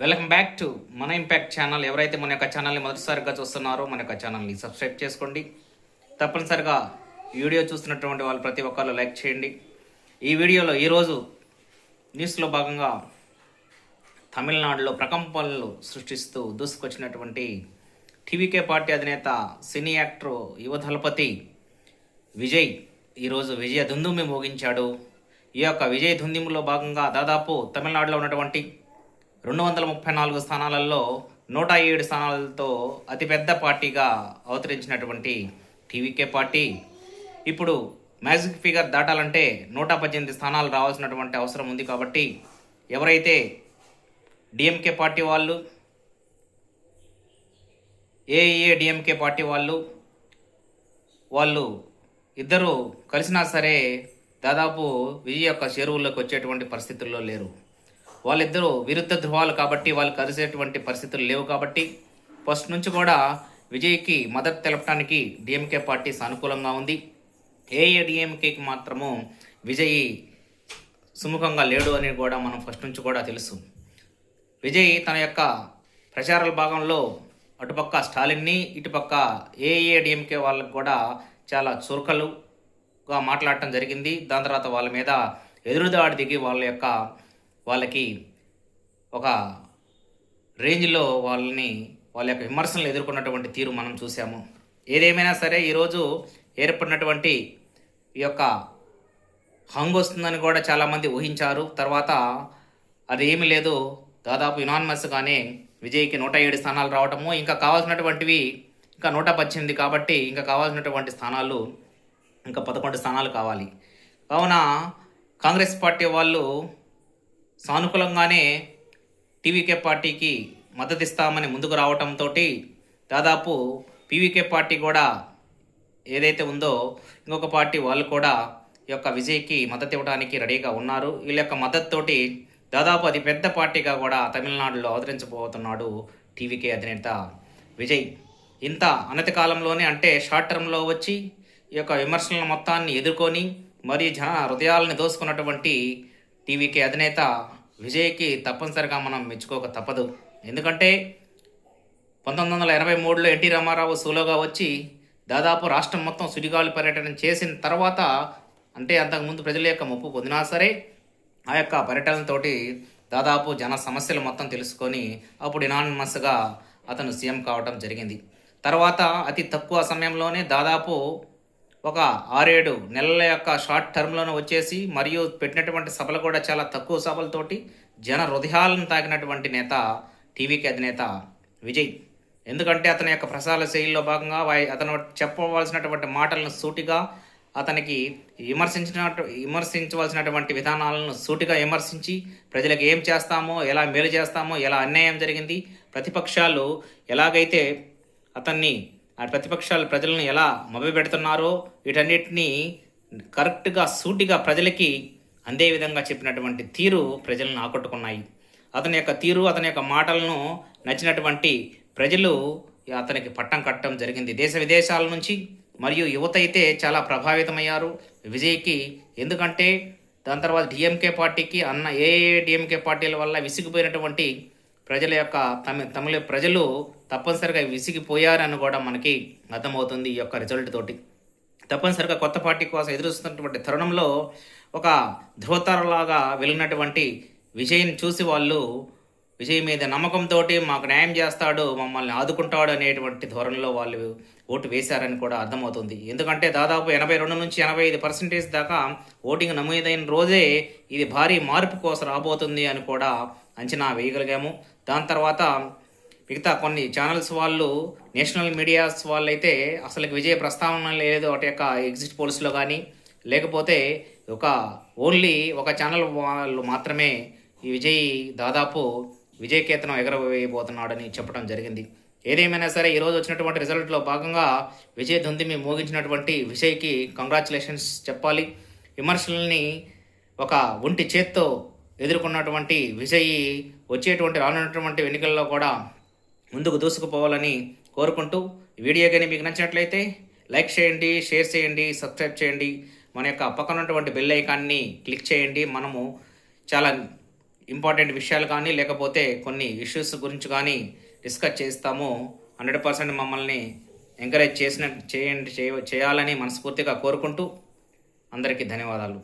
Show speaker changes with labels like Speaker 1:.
Speaker 1: Welcome back to మన impact channel. ఎవరైతే మన యొక్క ఛానల్ని మొదటిసారిగా చూస్తున్నారో మన యొక్క ఛానల్ని సబ్స్క్రైబ్ చేసుకోండి. తప్పనిసరిగా వీడియో చూస్తున్నటువంటి వాళ్ళు ప్రతి ఒక్కరు లైక్ చేయండి. ఈ వీడియోలో ఈరోజు న్యూస్లో భాగంగా తమిళనాడులో ప్రకంపనలు సృష్టిస్తూ దూసుకొచ్చినటువంటి టీవీకే పార్టీ అధినేత సినీ యాక్టర్ యువదళపతి విజయ్ ఈరోజు విజయ దుందుమి మోగించాడు. ఈ యొక్క విజయ దుందుమిలో భాగంగా దాదాపు తమిళనాడులో ఉన్నటువంటి 234 స్థానాలలో 107 స్థానాలతో అతిపెద్ద పార్టీగా అవతరించినటువంటి టీవీకే పార్టీ ఇప్పుడు మ్యాజిక్ ఫిగర్ దాటాలంటే 118 స్థానాలు రావాల్సినటువంటి అవసరం ఉంది. కాబట్టి ఎవరైతే డిఎంకే పార్టీ వాళ్ళు, ఏఐఏడిఎంకే పార్టీ వాళ్ళు ఇద్దరు కలిసినా సరే దాదాపు విజయ్ యొక్క చెరువుల్లోకి వచ్చేటువంటి పరిస్థితుల్లో లేరు. వాళ్ళిద్దరూ విరుద్ధ ధృవాలు కాబట్టి వాళ్ళు కలిసేటువంటి పరిస్థితులు లేవు. కాబట్టి ఫస్ట్ నుంచి కూడా విజయ్కి మద్దతు తెలపడానికి డిఎంకే పార్టీ సానుకూలంగా ఉంది. ఏఐఏడిఎంకేకి మాత్రము విజయ్ సుముఖంగా లేడు అని కూడా మనం ఫస్ట్ నుంచి కూడా తెలుసు. విజయ్ తన యొక్క ప్రచారాల భాగంలో అటుపక్క స్టాలిన్ని, ఇటుపక్క ఏఐఏడిఎంకే వాళ్ళకు కూడా చాలా చురుకలుగా మాట్లాడటం జరిగింది. దాని తర్వాత వాళ్ళ మీద ఎదురుదాడి దిగి వాళ్ళకి ఒక రేంజ్లో వాళ్ళ యొక్క విమర్శలు ఎదుర్కొన్నటువంటి తీరు మనం చూసాము. ఏదేమైనా సరే ఈరోజు ఏర్పడినటువంటి ఈ యొక్క హంగ్ వస్తుందని కూడా చాలామంది ఊహించారు. తర్వాత అది ఏమీ లేదు, దాదాపు యునానిమస్గానే విజయ్కి 107 స్థానాలు రావటము, ఇంకా కావాల్సినటువంటివి ఇంకా 118 కాబట్టి ఇంకా కావాల్సినటువంటి స్థానాలు ఇంకా 11 స్థానాలు కావాలి. కావున కాంగ్రెస్ పార్టీ వాళ్ళు సానుకూలంగానే టీవీకే పార్టీకి మద్దతు ఇస్తామని ముందుకు రావటంతో దాదాపు పీవీకే పార్టీ కూడా ఏదైతే ఉందో ఇంకొక పార్టీ వాళ్ళు కూడా ఈ యొక్క విజయ్కి మద్దతు ఇవ్వడానికి రెడీగా ఉన్నారు. వీళ్ళ యొక్క మద్దతుతోటి దాదాపు అది పెద్ద పార్టీగా కూడా తమిళనాడులో అవతరించబోతున్నాడు టీవీకే అధినేత విజయ్. ఇంత అనతి కాలంలోనే, అంటే షార్ట్ టర్మ్లో వచ్చి ఈ యొక్క విమర్శలను మొత్తాన్ని ఎదుర్కొని మరి జన హృదయాలను దోసుకున్నటువంటి టీవీకే అధినేత విజయ్కి తప్పనిసరిగా మనం మెచ్చుకోక తప్పదు. ఎందుకంటే 1983లో ఎన్టీ రామారావు సోలోగా వచ్చి దాదాపు రాష్ట్రం మొత్తం సుడిగాలి పర్యటన చేసిన తర్వాత, అంటే అంతకుముందు ప్రజల యొక్క ముప్పు పొందినా సరే ఆ యొక్క పర్యటనతోటి దాదాపు జన సమస్యలు మొత్తం తెలుసుకొని అప్పుడు యునానిమస్గా అతను సీఎం కావటం జరిగింది. తర్వాత అతి తక్కువ సమయంలోనే దాదాపు ఒక 6-7 నెలల యొక్క షార్ట్ టర్మ్లోనే వచ్చేసి మరియు పెట్టినటువంటి సభలు కూడా చాలా తక్కువ సభలతోటి జన హృదయాలను తాకినటువంటి నేత టీవీకే అధినేత విజయ్. ఎందుకంటే అతని యొక్క ప్రసార శైలిలో భాగంగా అతను చెప్పవలసినటువంటి మాటలను సూటిగా, అతనికి విమర్శించవలసినటువంటి విధానాలను సూటిగా విమర్శించి ప్రజలకు ఏం చేస్తామో, ఎలా మేలు చేస్తామో, ఎలా అన్యాయం జరిగింది, ప్రతిపక్షాలు ఎలాగైతే ప్రతిపక్షాలు ప్రజలను ఎలా మభ్యపెడుతున్నారో వీటన్నిటినీ కరెక్ట్గా సూటిగా ప్రజలకి అందే విధంగా చెప్పినటువంటి తీరు ప్రజలను ఆకట్టుకున్నాయి. అతని యొక్క తీరు, అతని యొక్క మాటలను నచ్చినటువంటి ప్రజలు అతనికి పట్టం కట్టడం జరిగింది. దేశ విదేశాల నుంచి మరియు యువత అయితే చాలా ప్రభావితమయ్యారు విజయ్కి. ఎందుకంటే దాని తర్వాత డిఎంకే పార్టీకి ఏఐఏడిఎంకే పార్టీల వల్ల విసిగిపోయినటువంటి ప్రజల యొక్క తమిళ ప్రజలు తప్పనిసరిగా విసిగిపోయారని కూడా మనకి అర్థమవుతుంది ఈ యొక్క రిజల్ట్ తోటి. తప్పనిసరిగా కొత్త పార్టీ కోసం ఎదురుస్తున్నటువంటి తరుణంలో ఒక ధృవతారలాగా వెళ్ళినటువంటి విజయ్ని చూసి వాళ్ళు విజయ్ మీద నమ్మకంతో మాకు న్యాయం చేస్తాడు, మమ్మల్ని ఆదుకుంటాడు అనేటువంటి ధోరణిలో వాళ్ళు ఓటు వేశారని కూడా అర్థమవుతుంది. ఎందుకంటే దాదాపు 82 నుంచి 85% దాకా ఓటింగ్ నమోదైన రోజే ఇది భారీ మార్పు కోసం రాబోతుంది అని కూడా అంచనా వేయగలిగాము. దాని తర్వాత మిగతా కొన్ని ఛానల్స్ వాళ్ళు, నేషనల్ మీడియాస్ వాళ్ళు అయితే అసలు విజయ ప్రస్తావన లేదు వాటి యొక్క ఎగ్జిట్ పోల్స్లో కానీ, లేకపోతే ఓన్లీ ఒక ఛానల్ వాళ్ళు మాత్రమే ఈ విజయ్ దాదాపు విజయకేతనం ఎగరవేయబోతున్నాడని చెప్పడం జరిగింది. ఏదేమైనా సరే ఈరోజు వచ్చినటువంటి రిజల్ట్లో భాగంగా విజయ్ దుందుమి మోగించినటువంటి విజయ్కి కంగ్రాచులేషన్స్ చెప్పాలి. విమర్శల్ని ఒక ఒంటి చేత్తో ఎదుర్కొన్నటువంటి విజయ్ రానున్నటువంటి ఎన్నికల్లో కూడా ముందుకు దూసుకుపోవాలని కోరుకుంటూ, వీడియో కానీ మీకు నచ్చినట్లయితే లైక్ చేయండి, షేర్ చేయండి, సబ్స్క్రైబ్ చేయండి, మన యొక్క పక్కన ఉన్నటువంటి బెల్ ఐకాన్ని క్లిక్ చేయండి. మనము చాలా ఇంపార్టెంట్ విషయాలు కానీ లేకపోతే కొన్ని ఇష్యూస్ గురించి కానీ డిస్కస్ చేస్తామో 100% మమ్మల్ని ఎంకరేజ్ చేయాలని మనస్ఫూర్తిగా కోరుకుంటూ అందరికీ ధన్యవాదాలు.